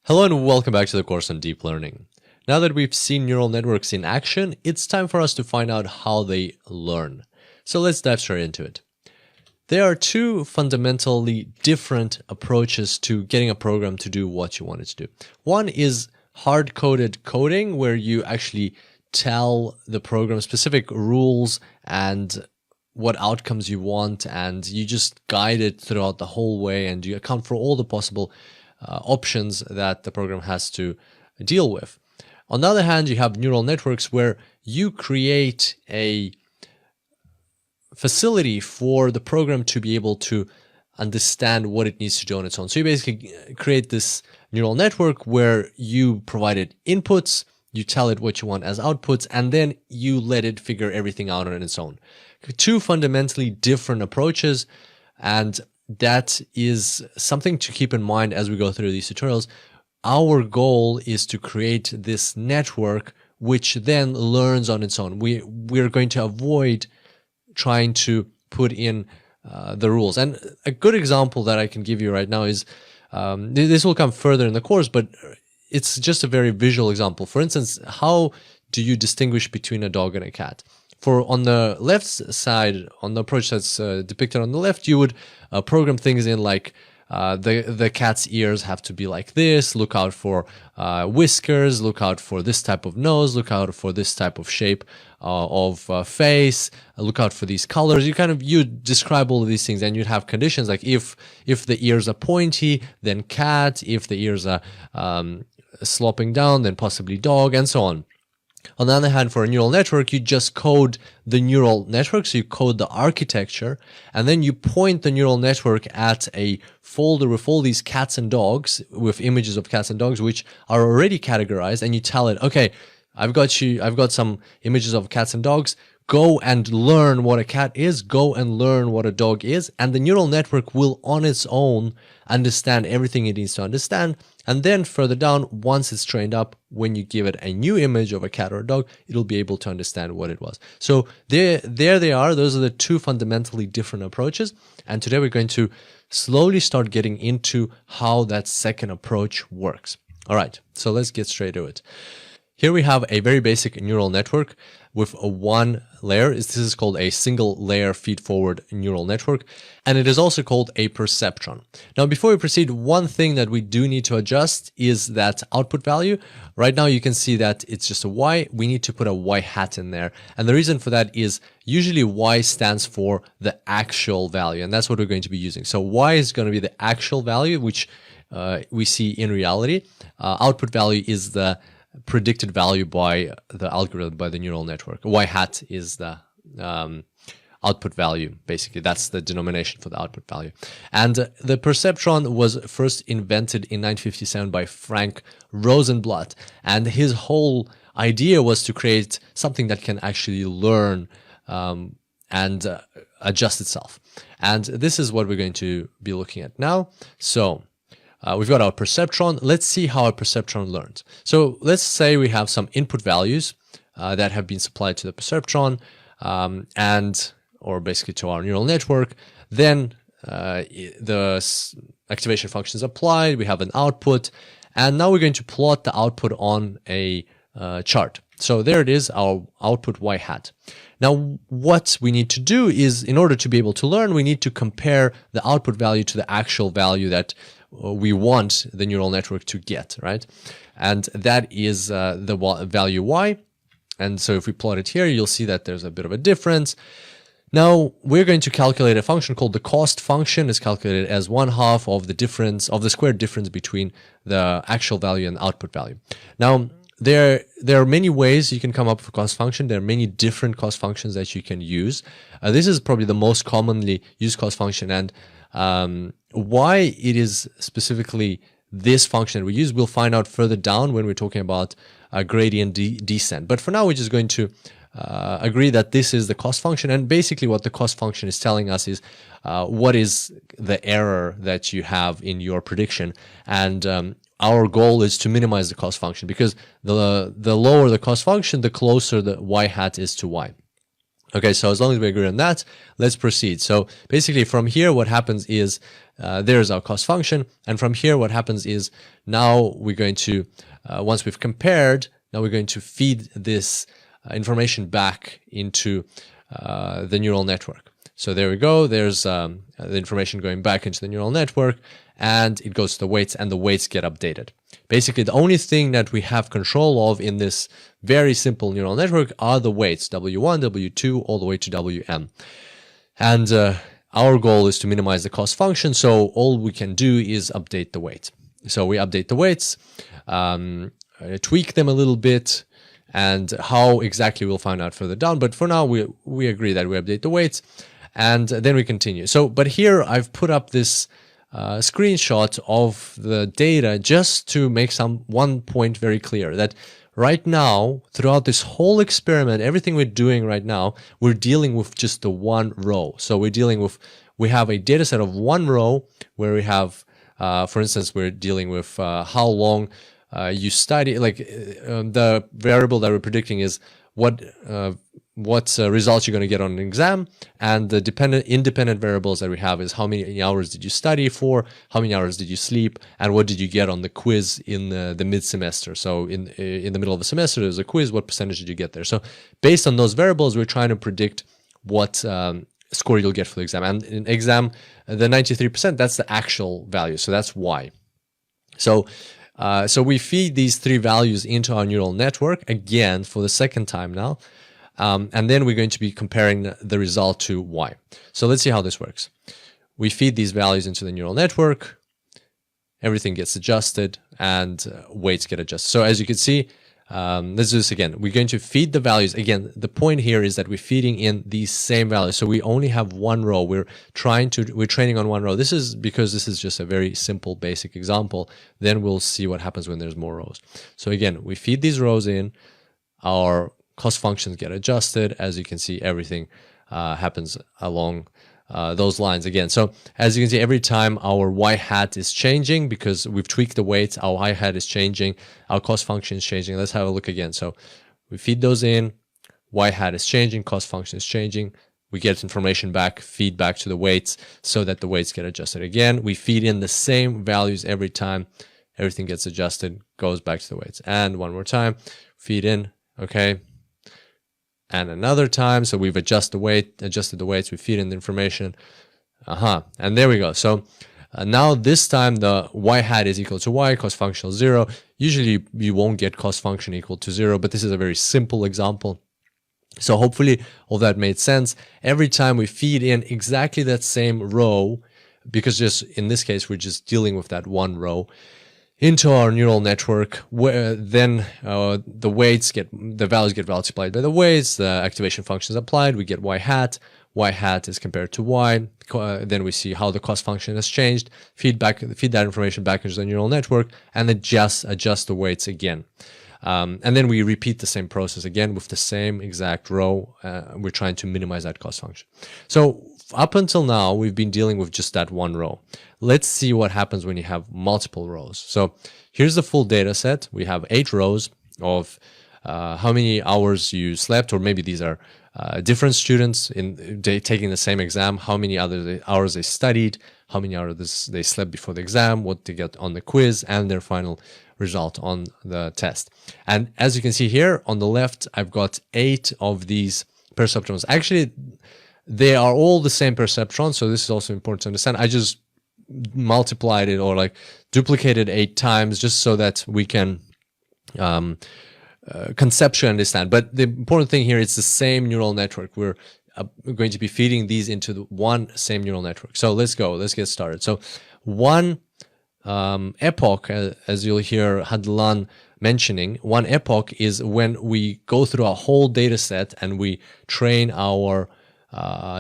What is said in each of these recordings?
Hello and welcome back to the course on deep learning. Now that we've seen neural networks in action, it's time for us to find out how they learn. So let's dive straight into it. There are two fundamentally different approaches to getting a program to do what you want it to do. One is hard-coded coding, where you actually tell the program specific rules and what outcomes you want, and you just guide it throughout the whole way, and you account for all the possible options that the program has to deal with. On the other hand, you have neural networks where you create a facility for the program to be able to understand what it needs to do on its own. So you basically create this neural network where you provide it inputs, you tell it what you want as outputs, and then you let it figure everything out on its own. Two fundamentally different approaches, and that is something to keep in mind as we go through these tutorials. Our goal is to create this network which then learns on its own. We're going to avoid trying to put in the rules. And a good example that I can give you right now is, this will come further in the course, but it's just a very visual example. For instance, how do you distinguish between a dog and a cat? For on the left side, on the approach that's depicted on the left, you would program things in like the cat's ears have to be like this, look out for whiskers, look out for this type of nose, look out for this type of shape of face, look out for these colors. You describe all of these things, and you'd have conditions like if the ears are pointy, then cat, if the ears are sloping down, then possibly dog, and so on. On the other hand, for a neural network, you just code the neural network, so you code the architecture, and then you point the neural network at a folder with all these cats and dogs, with images of cats and dogs, which are already categorized, and you tell it, okay, I've got some images of cats and dogs, go and learn what a cat is, go and learn what a dog is, and the neural network will on its own understand everything it needs to understand. And then further down, once it's trained up, when you give it a new image of a cat or a dog, it'll be able to understand what it was. So there they are. Those are the two fundamentally different approaches. And today we're going to slowly start getting into how that second approach works. All right, so let's get straight to it. Here we have a very basic neural network with a one layer. This is called a single layer feed-forward neural network, and it is also called a perceptron. Now, before we proceed, one thing that we do need to adjust is that output value. Right now, you can see that it's just a Y. We need to put a Y hat in there, and the reason for that is usually Y stands for the actual value, and that's what we're going to be using. So Y is going to be the actual value, which we see in reality. Output value is the predicted value by the algorithm, by the neural network. Y hat is the output value, basically. That's the denomination for the output value. And the perceptron was first invented in 1957 by Frank Rosenblatt. And his whole idea was to create something that can actually learn and adjust itself. And this is what we're going to be looking at now. So we've got our perceptron. Let's see how our perceptron learns. So let's say we have some input values that have been supplied to the perceptron or basically to our neural network. Then the activation function is applied. We have an output. And now we're going to plot the output on a chart. So there it is, our output Y hat. Now, what we need to do is, in order to be able to learn, we need to compare the output value to the actual value that we want the neural network to get, right? And that is the value Y. And so if we plot it here, you'll see that there's a bit of a difference. Now we're going to calculate a function called the cost function. It's calculated as 1/2 of the difference, of the squared difference between the actual value and the output value. Now there are many ways you can come up with a cost function. There are many different cost functions that you can use. This is probably the most commonly used cost function, and why it is specifically this function that we use, we'll find out further down when we're talking about gradient descent. But for now, we're just going to agree that this is the cost function. And basically what the cost function is telling us is what is the error that you have in your prediction. And our goal is to minimize the cost function, because the lower the cost function, the closer the Y hat is to Y. Okay, so as long as we agree on that, let's proceed. So basically from here, what happens is there's our cost function. And from here, what happens is now we're going to, once we've compared, now we're going to feed this information back into the neural network. So there we go. There's the information going back into the neural network, and it goes to the weights, and the weights get updated. Basically, the only thing that we have control of in this very simple neural network are the weights, W1, W2, all the way to Wm. And our goal is to minimize the cost function, so all we can do is update the weight. So we update the weights, tweak them a little bit, and how exactly we'll find out further down. But for now, we agree that we update the weights, and then we continue. So, but here I've put up this screenshot of the data just to make one point very clear, that right now, throughout this whole experiment, everything we're doing right now, we're dealing with just the one row. So we have a data set of one row where we have, for instance, we're dealing with how long you study, like the variable that we're predicting is what results you're going to get on an exam, and the independent variables that we have is how many hours did you study for, how many hours did you sleep, and what did you get on the quiz in the mid-semester. So in the middle of the semester, there's a quiz, what percentage did you get there? So based on those variables, we're trying to predict what score you'll get for the exam. And in exam, the 93%, that's the actual value. So that's Y. So we feed these three values into our neural network, again, for the second time now. And then we're going to be comparing the result to Y. So let's see how this works. We feed these values into the neural network, everything gets adjusted, and weights get adjusted. So as you can see, let's do this again. We're going to feed the values. Again, the point here is that we're feeding in these same values. So we only have one row. We're training on one row. This is because this is just a very simple, basic example. Then we'll see what happens when there's more rows. So again, we feed these rows in, our cost functions get adjusted. As you can see, everything happens along those lines again. So as you can see, every time our Y hat is changing, because we've tweaked the weights, our Y hat is changing, our cost function is changing. Let's have a look again. So we feed those in, Y hat is changing, cost function is changing. We get information back, feed back to the weights so that the weights get adjusted again. We feed in the same values every time. Everything gets adjusted, goes back to the weights. And one more time, feed in, okay. And another time, so we've adjusted the weights, we feed in the information, and there we go. So now this time the Y hat is equal to Y, cost function 0. Usually you won't get cost function equal to 0, but this is a very simple example. So hopefully all that made sense. Every time we feed in exactly that same row, because just in this case we're just dealing with that one row, into our neural network, where then the values get multiplied by the weights, the activation function is applied, we get Y hat is compared to Y, then we see how the cost function has changed, feed that information back into the neural network, and adjust the weights again. And then we repeat the same process again with the same exact row. We're trying to minimize that cost function. So up until now, we've been dealing with just that one row. Let's see what happens when you have multiple rows. So here's the full data set. We have 8 rows of how many hours you slept, or maybe these are different students taking the same exam, how many hours they studied, how many hours they slept before the exam, what they get on the quiz, and their final result on the test. And as you can see here on the left, I've got 8 of these perceptrons. Actually, they are all the same perceptron, so this is also important to understand. I just multiplied it, or like duplicated 8 times, just so that we can conceptually understand. But the important thing here is the same neural network. We're going to be feeding these into the one same neural network. So let's get started. So one epoch, as you'll hear Hadlan mentioning, one epoch is when we go through a whole data set and we train our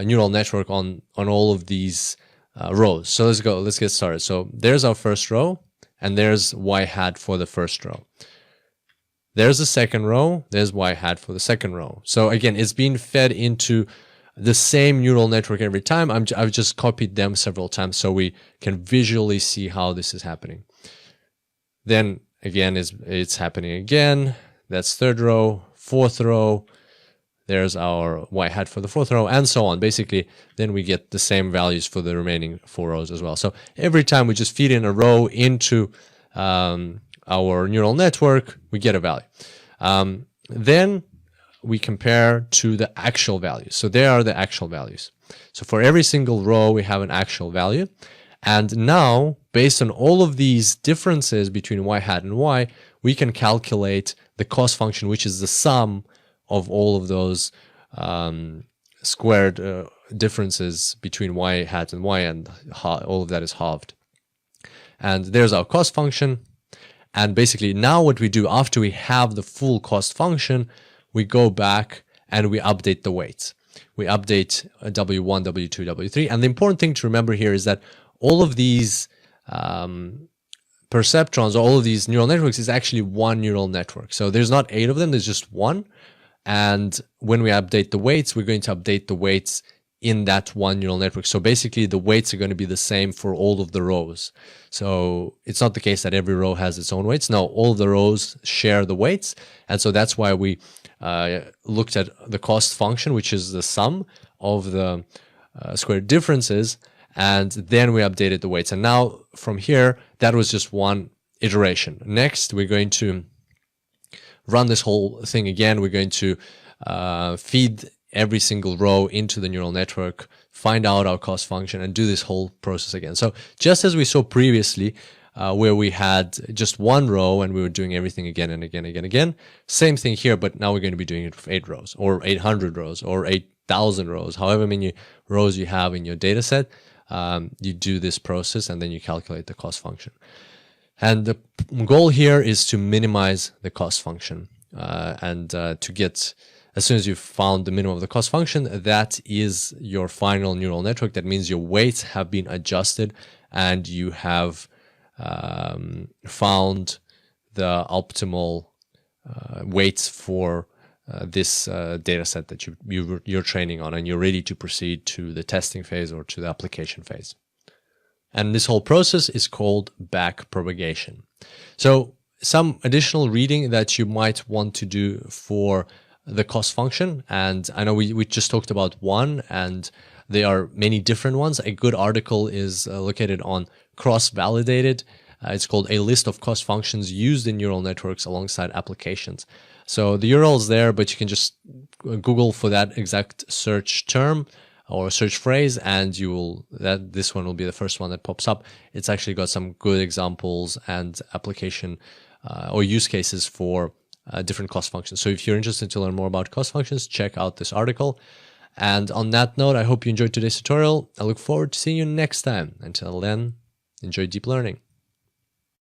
neural network on all of these rows. So let's get started. So there's our first row, and there's Y hat for the first row. There's the second row, there's Y hat for the second row. So again, it's being fed into the same neural network every time. I've just copied them several times so we can visually see how this is happening. Then again, it's happening again. That's third row, fourth row. There's our y hat for the fourth row, and so on. Basically, then we get the same values for the remaining 4 rows as well. So every time we just feed in a row into our neural network, we get a value. Then we compare to the actual values. So there are the actual values. So for every single row, we have an actual value. And now, based on all of these differences between y hat and y, we can calculate the cost function, which is the sum of all of those squared differences between y hat and y, and all of that is halved. And there's our cost function. And basically now what we do after we have the full cost function, we go back and we update the weights. We update W1, W2, W3. And the important thing to remember here is that all of these perceptrons, all of these neural networks is actually one neural network. So there's not 8 of them, there's just one. And when we update the weights, we're going to update the weights in that one neural network. So basically the weights are going to be the same for all of the rows. So it's not the case that every row has its own weights. No, all of the rows share the weights. And so that's why we looked at the cost function, which is the sum of the squared differences. And then we updated the weights. And now from here, that was just one iteration. Next, we're going to run this whole thing again. We're going to feed every single row into the neural network, find out our cost function, and do this whole process again. So just as we saw previously, where we had just one row and we were doing everything again and again and again, same thing here, but now we're going to be doing it with 8 rows or 800 rows or 8,000 rows, however many rows you have in your data set. You do this process and then you calculate the cost function. And the goal here is to minimize the cost function and to get, as soon as you've found the minimum of the cost function, that is your final neural network. That means your weights have been adjusted and you have found the optimal weights for this data set that you're training on, and you're ready to proceed to the testing phase or to the application phase. And this whole process is called back propagation. So some additional reading that you might want to do for the cost function, and I know we just talked about one, and there are many different ones. A good article is located on Cross-Validated. It's called A List of Cost Functions Used in Neural Networks Alongside Applications. So the URL is there, but you can just Google for that exact search term or search phrase, and this one will be the first one that pops up. It's actually got some good examples and application or use cases for different cost functions. So if you're interested to learn more about cost functions, check out this article. And on that note, I hope you enjoyed today's tutorial. I look forward to seeing you next time. Until then, enjoy deep learning.